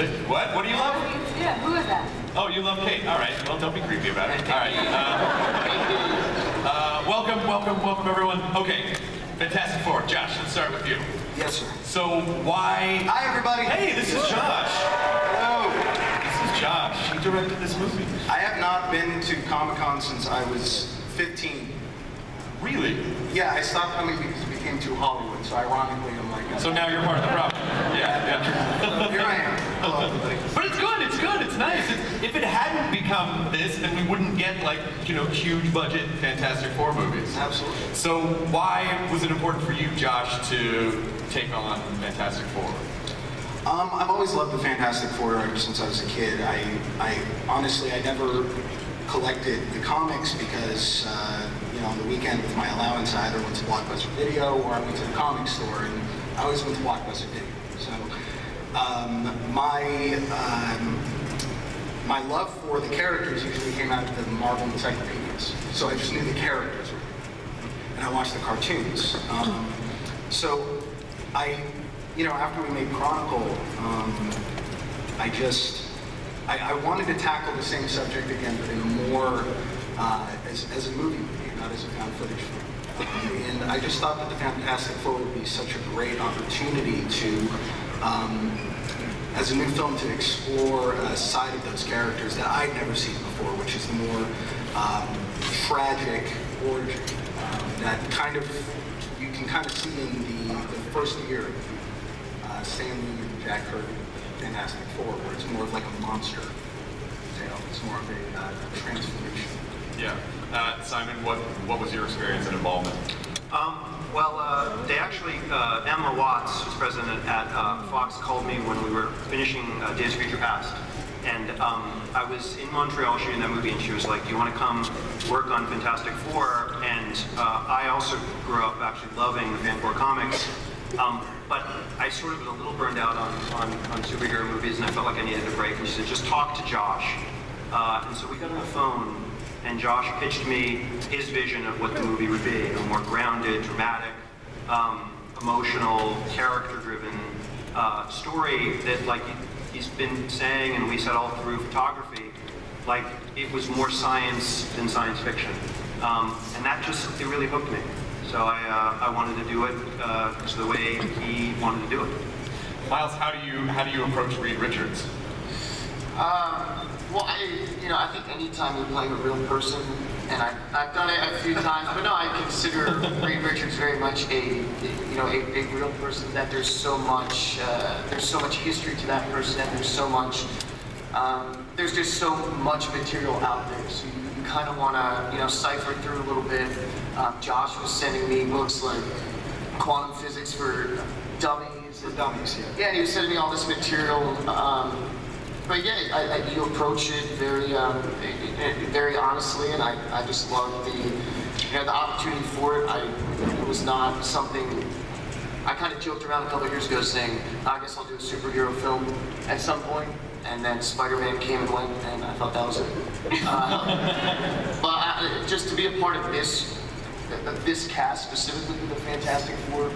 What? What do you love? Yeah, who is that? Oh, you love Kate. All right. Well, don't be creepy about it. All right. Welcome, everyone. Okay. Fantastic Four. Josh, let's start with you. Yes, sir. So, why... Hi, everybody. Hey, this is Josh. Hello. This is Josh. He directed this movie. I have not been to Comic-Con since I was 15. Really? Yeah, I stopped coming because it became too Hollywood, so ironically I'm like... So now you're part of the problem. Yeah. Here I am. Hello, everybody. But it's good, it's nice. If it hadn't become this, then we wouldn't get, like, you know, huge budget Fantastic Four movies. Absolutely. So why was it important for you, Josh, to take on Fantastic Four? I've always loved the Fantastic Four ever since I was a kid. I honestly, I never collected the comics because, you know, on the weekend with my allowance, I either went to Blockbuster Video or I went to the comic store, and I always went to Blockbuster Video. So, my love for the characters usually came out of the Marvel encyclopedias. So I just knew the characters, and I watched the cartoons. So you know, after we made Chronicle, I wanted to tackle the same subject again, but in a more, as a movie, not as a found footage film. And I just thought that the Fantastic Four would be such a great opportunity to, as a new film, to explore a side of those characters that I'd never seen before, which is the more tragic origin that kind of, you can kind of see in the first year of Stan Lee and Jack Kirby, Fantastic Four, where it's more of like a monster tale. It's more of a transformation. Yeah. Simon, what was your experience and involvement? They actually, Emma Watts, who's president at Fox, called me when we were finishing Days of Future Past. And I was in Montreal shooting that movie, and she was like, "Do you want to come work on Fantastic Four?" And I also grew up actually loving the Fan Four comics. But I sort of was a little burned out on superhero movies, and I felt like I needed a break. And she said, "Just talk to Josh." And so we got on the phone, and Josh pitched me his vision of what the movie would be: a more grounded, dramatic, emotional, character-driven story that, like he's been saying, and we said all through photography, like it was more science than science fiction, and that it really hooked me. So I wanted to do it just the way he wanted to do it. Miles, how do you approach Reed Richards? Well, I think anytime you're playing a real person, and I've done it a few times, but no, I consider Reed Richards very much a real person. That there's so much history to that person, and there's just so much material out there. So you kind of want to cipher through a little bit. Josh was sending me books like Quantum Physics for Dummies. For Dummies, yeah. Yeah, and he was sending me all this material. But yeah, you approach it very honestly, and I just love the opportunity for it. It was not something. I kind of joked around a couple of years ago saying, I guess I'll do a superhero film at some point, and then Spider-Man came and went, and I thought that was it. But just to be a part of this cast, specifically the Fantastic Four,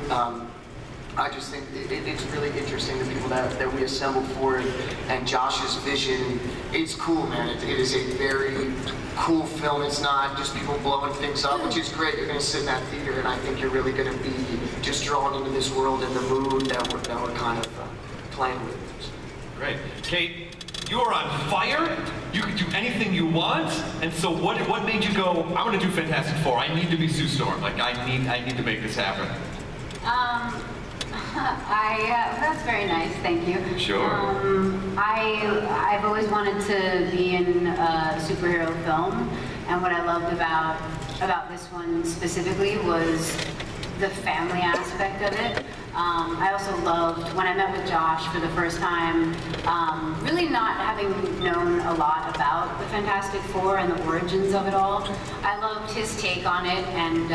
I just think it's really interesting, the people that we assembled for it, and Josh's vision. It's cool, man. It is a very cool film. It's not just people blowing things up, which is great. You're going to sit in that theater, and I think you're really going to be just drawn into this world and the mood that we're kind of playing with. Great. Kate, you are on fire. You can do anything you want. And so what made you go, I want to do Fantastic Four. I need to be Sue Storm. Like, I need to make this happen. That's very nice, thank you. Sure. I've always wanted to be in a superhero film, and what I loved about this one specifically was the family aspect of it. I also loved, when I met with Josh for the first time, really not having known a lot about the Fantastic Four and the origins of it all. I loved his take on it, and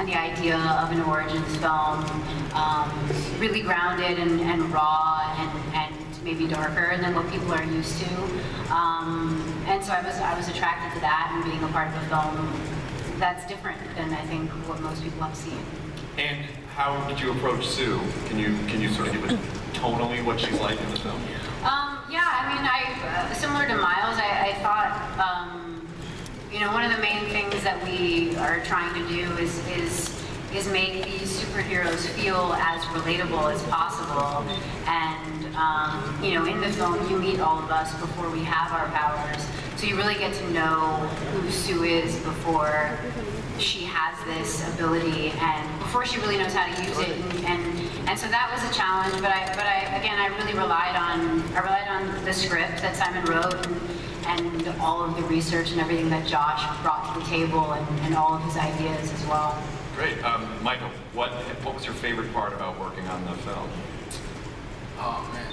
the idea of an origins film, really grounded and raw and maybe darker than what people are used to. And so I was attracted to that, and being a part of a film that's different than I think what most people have seen. And how did you approach Sue? Can you sort of give us tonally what she's like in the film? similar to Miles, I thought, you know, one of the main things that we are trying to do is make these superheroes feel as relatable as possible. And, you know, in the film, you meet all of us before we have our powers. So you really get to know who Sue is before she has this ability and before she really knows how to use it. And so that was a challenge, but I really relied on the script that Simon wrote and all of the research and everything that Josh brought to the table and all of his ideas as well. Great. Michael, what was your favorite part about working on the film? Oh man,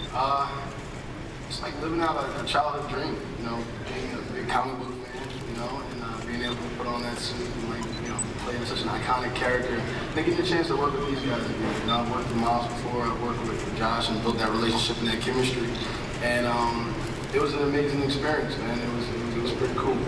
it's like living out a childhood dream, you know, being a big comic book fan, you know, and being able to put on that suit and, like, you know, playing such an iconic character. And getting a chance to work with these guys again. You know, I've worked with Miles before, I've worked with Josh and built that relationship and that chemistry. And it was an amazing experience, man. It was pretty cool.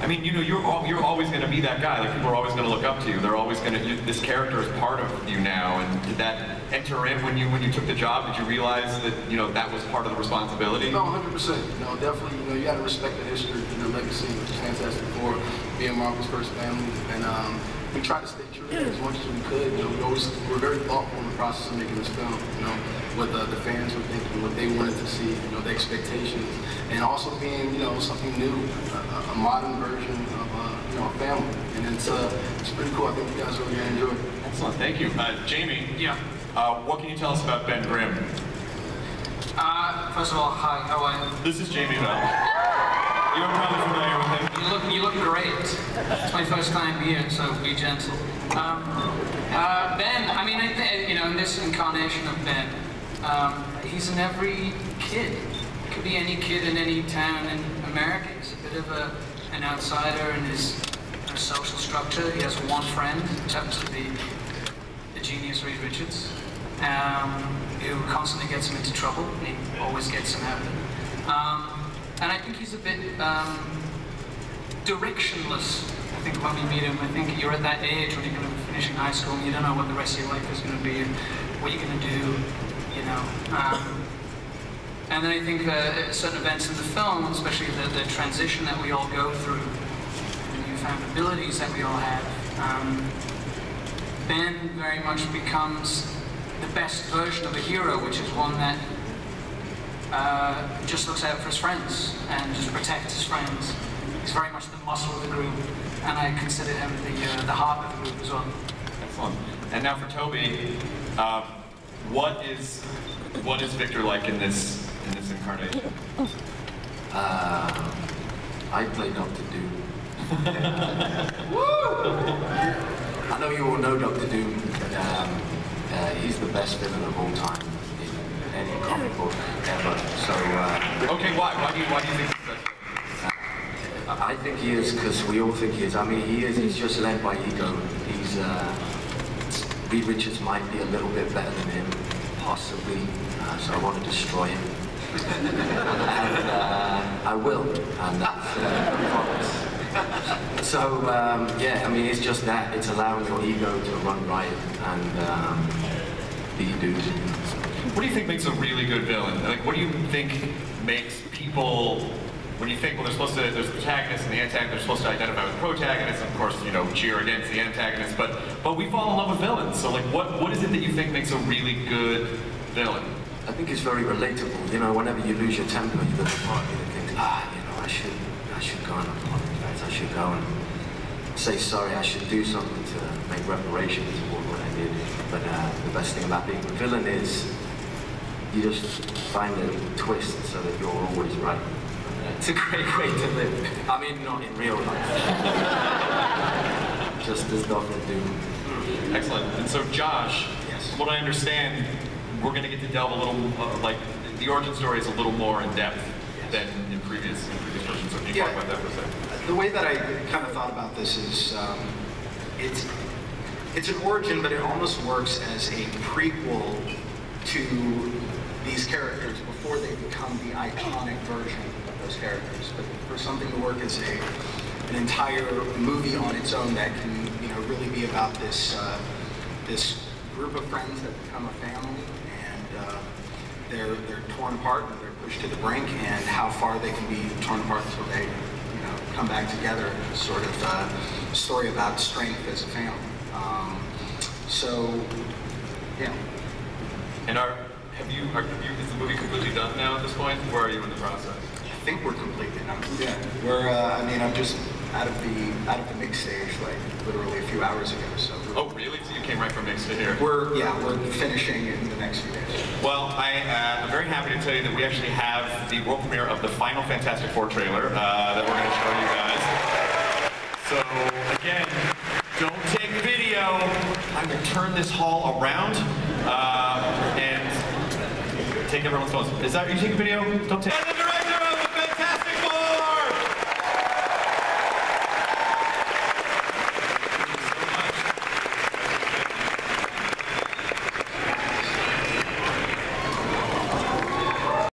I mean, you know, you're always going to be that guy. Like, people are always going to look up to you. They're always going to. This character is part of you now. And did that enter in when you took the job? Did you realize that, you know, that was part of the responsibility? No, 100%. You know, definitely. You know, you got to respect the history and the legacy of Fantastic Four, being Marvel's first family, and we tried to stay true to it as much as we could. You know, we're very thoughtful in the process of making this film. You know, what the fans were thinking, what they wanted to see, you know, the expectations, and also being, you know, something new, a modern version of, you know, a family. And it's pretty cool. I think you guys really enjoy it. Excellent, thank you. Jamie. Yeah. What can you tell us about Ben Grimm? First of all, hi, how are you? This is Jamie Bell. You're probably familiar with him. You look great. It's my first time here, so be gentle. Ben, I mean, you know, in this incarnation of Ben, he's in every kid. It could be any kid in any town in America. He's a bit of an outsider in his social structure. He has one friend, in terms of the genius Reed Richards, who constantly gets him into trouble, and he always gets him out of it. And I think he's a bit directionless. I think when we meet him, I think you're at that age when you're going to be finishing high school and you don't know what the rest of your life is going to be, and what you're going to do, you know. And then I think certain events in the film, especially the transition that we all go through, the newfound abilities that we all have, Ben very much becomes the best version of a hero, which is one that just looks out for his friends and just protects his friends. He's very much the muscle of the group, and I consider him the heart of the group as well. Excellent. And now for Toby, what is Victor like in this incarnation? I play Dr. Doom. I know you all know Dr. Doom, but he's the best villain of all time in any comic book ever. So. Okay, why? Why do you think he's the best? I think he is because we all think he is. I mean, he is. He's just led by ego. He's. Reed Richards might be a little bit better than him, possibly. So I want to destroy him. And I will, and that's a promise. So, yeah, I mean, it's just that. It's allowing your ego to run riot and be dude. What do you think makes a really good villain? Like, what do you think makes people, when you think, well, there's the protagonist and the antagonist, they're supposed to identify with protagonists, of course, you know, cheer against the antagonist, but we fall in love with villains. So, like, what is it that you think makes a really good villain? I think it's very relatable. You know, whenever you lose your temper, you look at part of you that thinks, you know, I should go and apologize. I should go and say sorry. I should do something to make reparations for what I did. But the best thing about being a villain is you just find a twist so that you're always right. It's a great way to live. I mean, not in real life. Just as Dr. Doom. Excellent. And so, Josh, Yes. from what I understand, we're going to get to delve a little, like, the origin story is a little more in depth than in previous versions. So can you talk about that for a second? The way that I kind of thought about this is, it's an origin, but it almost works as a prequel to these characters before they become the iconic version of those characters. But for something to work as an entire movie on its own that can, you know, really be about this this group of friends that become a family, and they're torn apart and they're pushed to the brink, and how far they can be torn apart until they, come back together. Sort of a story about strength as a family. So, yeah. And is the movie completely done now at this point? Where are you in the process? I think we're completely done. Yeah, we're. I'm just out of the mix stage, like literally a few hours ago. So. Oh, really? So you came right from mix to here? We're finishing in the next few days. Well, I'm very happy to tell you that we actually have the world premiere of the final Fantastic Four trailer that we're going to show you guys. So again, don't take video. I'm going to turn this hall around and take everyone's phones. Are you taking video? Don't take.